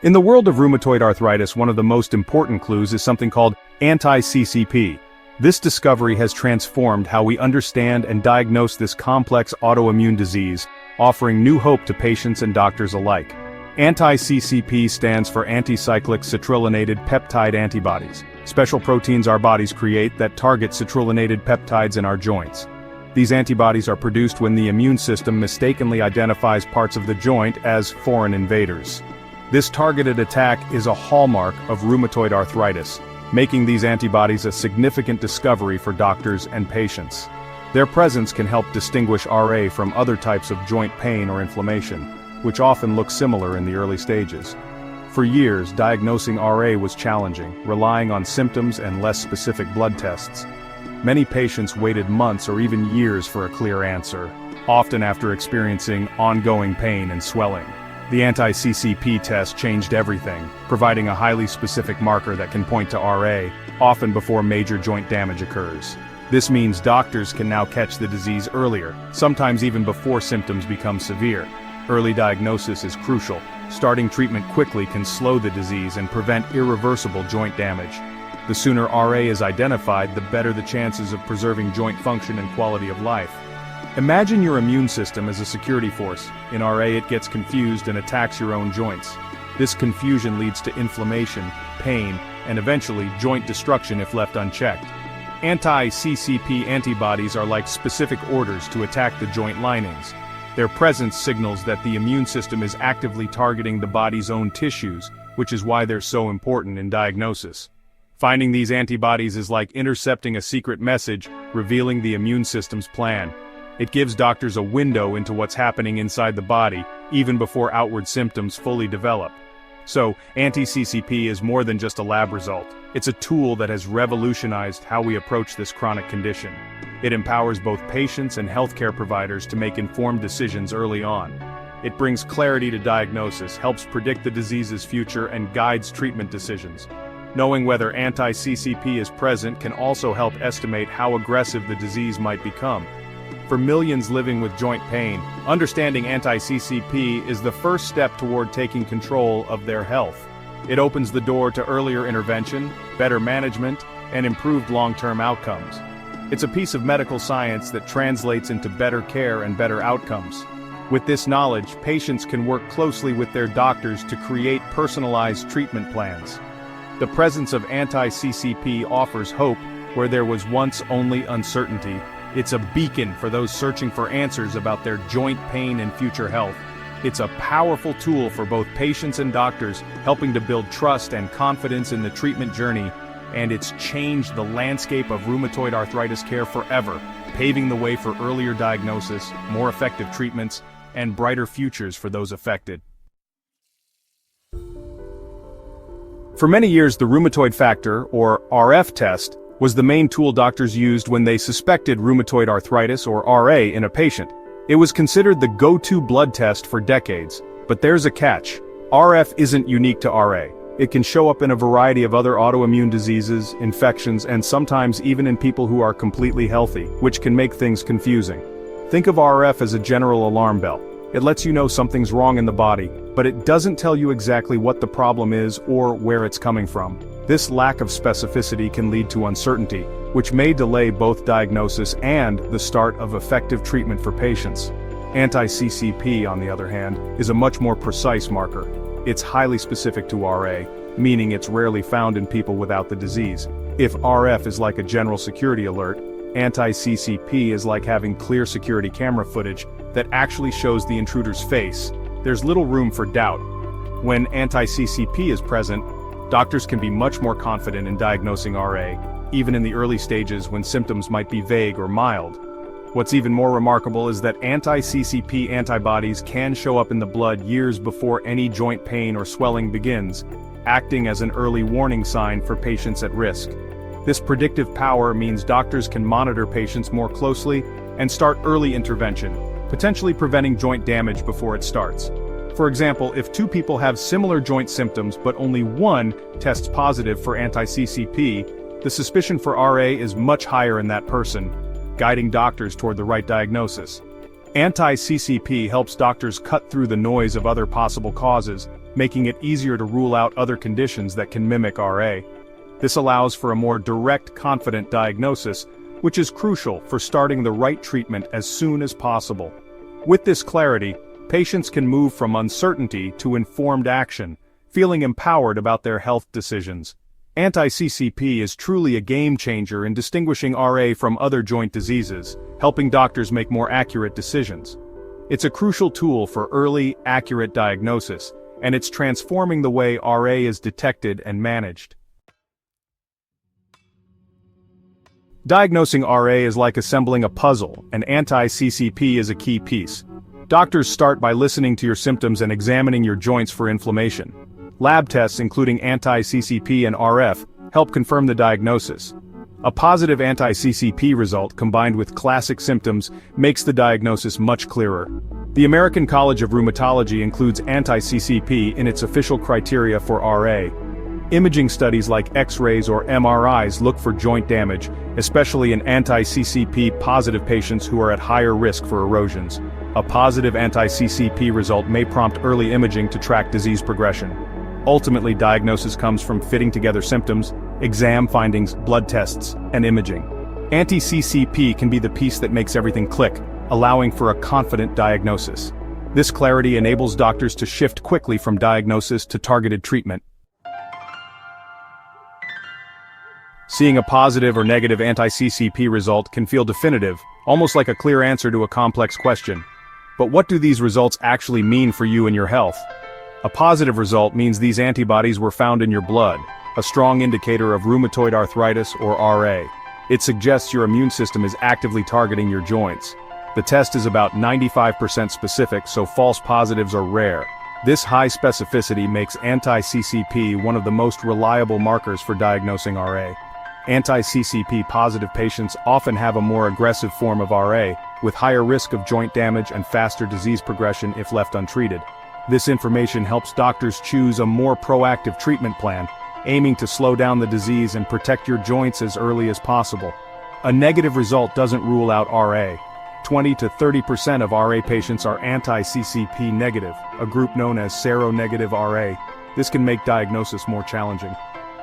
In the world of rheumatoid arthritis, one of the most important clues is something called anti-CCP. This discovery has transformed how we understand and diagnose this complex autoimmune disease, offering new hope to patients and doctors alike. Anti-CCP stands for Anti-Cyclic Citrullinated Peptide Antibodies, special proteins our bodies create that target citrullinated peptides in our joints. These antibodies are produced when the immune system mistakenly identifies parts of the joint as foreign invaders. This targeted attack is a hallmark of rheumatoid arthritis, making these antibodies a significant discovery for doctors and patients. Their presence can help distinguish RA from other types of joint pain or inflammation, which often look similar in the early stages. For years, diagnosing RA was challenging, relying on symptoms and less specific blood tests. Many patients waited months or even years for a clear answer, often after experiencing ongoing pain and swelling. The anti-CCP test changed everything, providing a highly specific marker that can point to RA, often before major joint damage occurs. This means doctors can now catch the disease earlier, sometimes even before symptoms become severe. Early diagnosis is crucial. Starting treatment quickly can slow the disease and prevent irreversible joint damage. The sooner RA is identified, the better the chances of preserving joint function and quality of life. Imagine your immune system as a security force. In RA, it gets confused and attacks your own joints. This confusion leads to inflammation, pain, and eventually joint destruction if left unchecked. Anti-CCP antibodies are like specific orders to attack the joint linings. Their presence signals that the immune system is actively targeting the body's own tissues, which is why they're so important in diagnosis. Finding these antibodies is like intercepting a secret message, revealing the immune system's plan. It gives doctors a window into what's happening inside the body, even before outward symptoms fully develop. So, anti-CCP is more than just a lab result. It's a tool that has revolutionized how we approach this chronic condition. It empowers both patients and healthcare providers to make informed decisions early on. It brings clarity to diagnosis, helps predict the disease's future, and guides treatment decisions. Knowing whether anti-CCP is present can also help estimate how aggressive the disease might become. For millions living with joint pain, understanding anti-CCP is the first step toward taking control of their health. It opens the door to earlier intervention, better management, and improved long-term outcomes. It's a piece of medical science that translates into better care and better outcomes. With this knowledge, patients can work closely with their doctors to create personalized treatment plans. The presence of anti-CCP offers hope where there was once only uncertainty. It's a beacon for those searching for answers about their joint pain and future health. It's a powerful tool for both patients and doctors, helping to build trust and confidence in the treatment journey, and it's changed the landscape of rheumatoid arthritis care forever, paving the way for earlier diagnosis, more effective treatments, and brighter futures for those affected. For many years, the rheumatoid factor, or RF test, was the main tool doctors used when they suspected rheumatoid arthritis, or RA, in a patient. It was considered the go-to blood test for decades, but there's a catch. RF isn't unique to RA. It can show up in a variety of other autoimmune diseases, infections, and sometimes even in people who are completely healthy, which can make things confusing. Think of RF as a general alarm bell. It lets you know something's wrong in the body, but it doesn't tell you exactly what the problem is or where it's coming from. This lack of specificity can lead to uncertainty, which may delay both diagnosis and the start of effective treatment for patients. Anti-CCP, on the other hand, is a much more precise marker. It's highly specific to RA, meaning it's rarely found in people without the disease. If RF is like a general security alert, anti-CCP is like having clear security camera footage that actually shows the intruder's face. There's little room for doubt. When anti-CCP is present, doctors can be much more confident in diagnosing RA, even in the early stages when symptoms might be vague or mild. What's even more remarkable is that anti-CCP antibodies can show up in the blood years before any joint pain or swelling begins, acting as an early warning sign for patients at risk. This predictive power means doctors can monitor patients more closely and start early intervention, potentially preventing joint damage before it starts. For example, if two people have similar joint symptoms but only one tests positive for anti-CCP, the suspicion for RA is much higher in that person, guiding doctors toward the right diagnosis. Anti-CCP helps doctors cut through the noise of other possible causes, making it easier to rule out other conditions that can mimic RA. This allows for a more direct, confident diagnosis, which is crucial for starting the right treatment as soon as possible. With this clarity, patients can move from uncertainty to informed action, feeling empowered about their health decisions. Anti-CCP is truly a game changer in distinguishing RA from other joint diseases, helping doctors make more accurate decisions. It's a crucial tool for early, accurate diagnosis, and it's transforming the way RA is detected and managed. Diagnosing RA is like assembling a puzzle, and anti-CCP is a key piece. Doctors start by listening to your symptoms and examining your joints for inflammation. Lab tests including anti-CCP and RF help confirm the diagnosis. A positive anti-CCP result combined with classic symptoms makes the diagnosis much clearer. The American College of Rheumatology includes anti-CCP in its official criteria for RA. Imaging studies like X-rays or MRIs look for joint damage, especially in anti-CCP positive patients who are at higher risk for erosions. A positive anti-CCP result may prompt early imaging to track disease progression. Ultimately, diagnosis comes from fitting together symptoms, exam findings, blood tests, and imaging. Anti-CCP can be the piece that makes everything click, allowing for a confident diagnosis. This clarity enables doctors to shift quickly from diagnosis to targeted treatment. Seeing a positive or negative anti-CCP result can feel definitive, almost like a clear answer to a complex question. But what do these results actually mean for you and your health? A positive result means these antibodies were found in your blood, a strong indicator of rheumatoid arthritis or RA. It suggests your immune system is actively targeting your joints. The test is about 95% specific, so false positives are rare. This high specificity makes anti-CCP one of the most reliable markers for diagnosing RA. Anti-CCP positive patients often have a more aggressive form of RA, with higher risk of joint damage and faster disease progression if left untreated. This information helps doctors choose a more proactive treatment plan, aiming to slow down the disease and protect your joints as early as possible. A negative result doesn't rule out RA. 20 to 30% of RA patients are anti-CCP negative, a group known as seronegative RA. This can make diagnosis more challenging.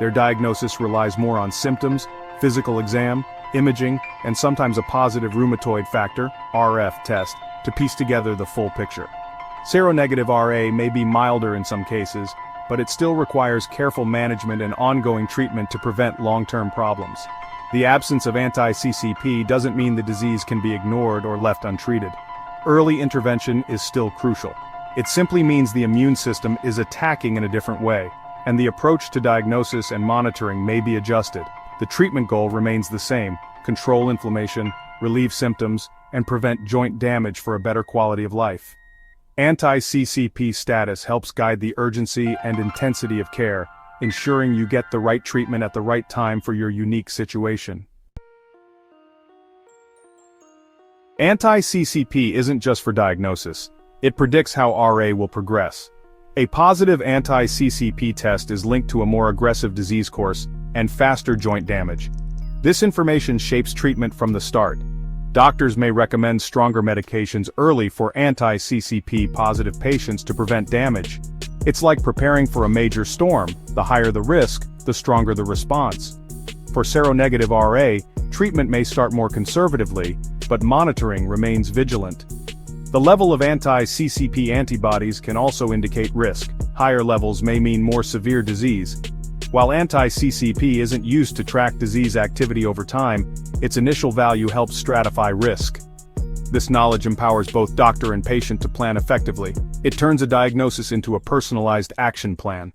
Their diagnosis relies more on symptoms, physical exam, imaging, and sometimes a positive rheumatoid factor, RF test, to piece together the full picture. Seronegative RA may be milder in some cases, but it still requires careful management and ongoing treatment to prevent long-term problems. The absence of anti-CCP doesn't mean the disease can be ignored or left untreated. Early intervention is still crucial. It simply means the immune system is attacking in a different way, and the approach to diagnosis and monitoring may be adjusted. The treatment goal remains the same: control inflammation, relieve symptoms, and prevent joint damage for a better quality of life. Anti-CCP status helps guide the urgency and intensity of care, ensuring you get the right treatment at the right time for your unique situation. Anti-CCP isn't just for diagnosis. It predicts how RA will progress. A positive anti-CCP test is linked to a more aggressive disease course and faster joint damage. This information shapes treatment from the start. Doctors may recommend stronger medications early for anti-CCP positive patients to prevent damage. It's like preparing for a major storm. The higher the risk, the stronger the response. For seronegative RA, treatment may start more conservatively, but monitoring remains vigilant. The level of anti-CCP antibodies can also indicate risk. Higher levels may mean more severe disease. While anti-CCP isn't used to track disease activity over time, its initial value helps stratify risk. This knowledge empowers both doctor and patient to plan effectively. It turns a diagnosis into a personalized action plan.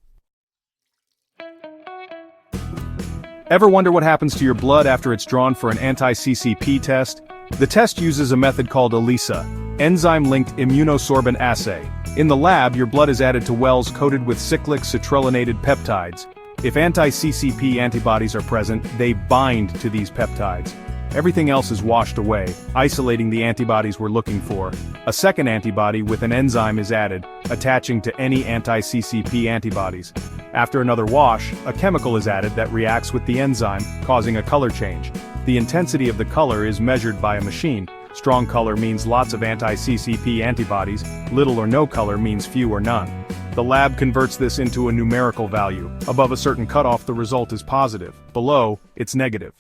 Ever wonder what happens to your blood after it's drawn for an anti-CCP test? The test uses a method called ELISA, enzyme-linked immunosorbent assay. In the lab, your blood is added to wells coated with cyclic citrullinated peptides. If anti-CCP antibodies are present, they bind to these peptides. Everything else is washed away, isolating the antibodies we're looking for. A second antibody with an enzyme is added, attaching to any anti-CCP antibodies. After another wash, a chemical is added that reacts with the enzyme, causing a color change. The intensity of the color is measured by a machine. Strong color means lots of anti-CCP antibodies, little or no color means few or none. The lab converts this into a numerical value. Above a certain cutoff, the result is positive. Below, it's negative.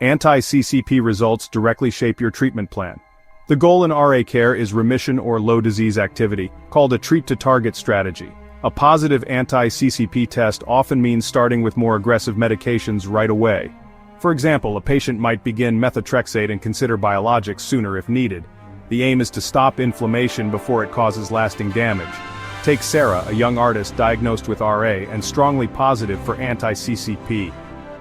Anti-CCP results directly shape your treatment plan. The goal in RA care is remission or low disease activity, called a treat-to-target strategy. A positive anti-CCP test often means starting with more aggressive medications right away. For example, a patient might begin methotrexate and consider biologics sooner if needed. The aim is to stop inflammation before it causes lasting damage. Take Sarah, a young artist diagnosed with RA and strongly positive for anti-CCP.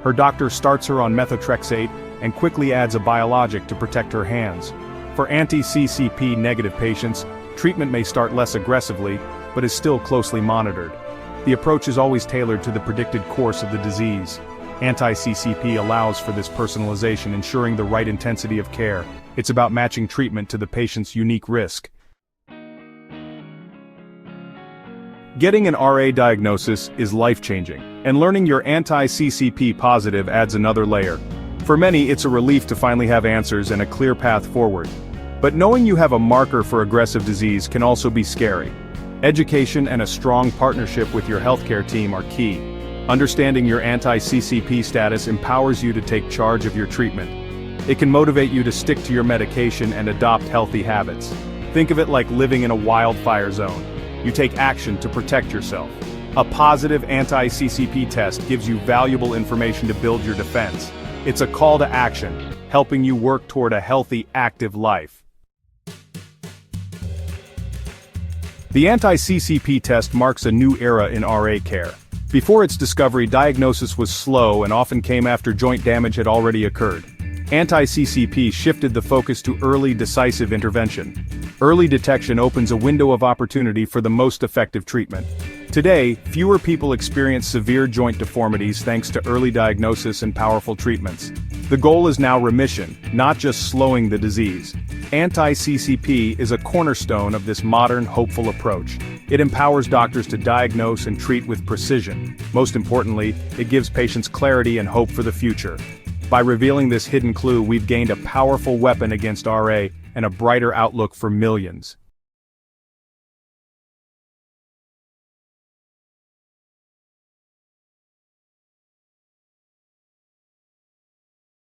Her doctor starts her on methotrexate and quickly adds a biologic to protect her hands. For anti-CCP negative patients, treatment may start less aggressively, but is still closely monitored. The approach is always tailored to the predicted course of the disease. Anti-CCP allows for this personalization, ensuring the right intensity of care. It's about matching treatment to the patient's unique risk. Getting an RA diagnosis is life-changing, and learning you're anti-CCP positive adds another layer. For many, it's a relief to finally have answers and a clear path forward. But knowing you have a marker for aggressive disease can also be scary. Education and a strong partnership with your healthcare team are key. Understanding your anti-CCP status empowers you to take charge of your treatment. It can motivate you to stick to your medication and adopt healthy habits. Think of it like living in a wildfire zone. You take action to protect yourself. A positive anti-CCP test gives you valuable information to build your defense. It's a call to action, helping you work toward a healthy, active life. The anti-CCP test marks a new era in RA care. Before its discovery, diagnosis was slow and often came after joint damage had already occurred. Anti-CCP shifted the focus to early, decisive intervention. Early detection opens a window of opportunity for the most effective treatment. Today, fewer people experience severe joint deformities thanks to early diagnosis and powerful treatments. The goal is now remission, not just slowing the disease. Anti-CCP is a cornerstone of this modern, hopeful approach. It empowers doctors to diagnose and treat with precision. Most importantly, it gives patients clarity and hope for the future. By revealing this hidden clue, we've gained a powerful weapon against RA and a brighter outlook for millions.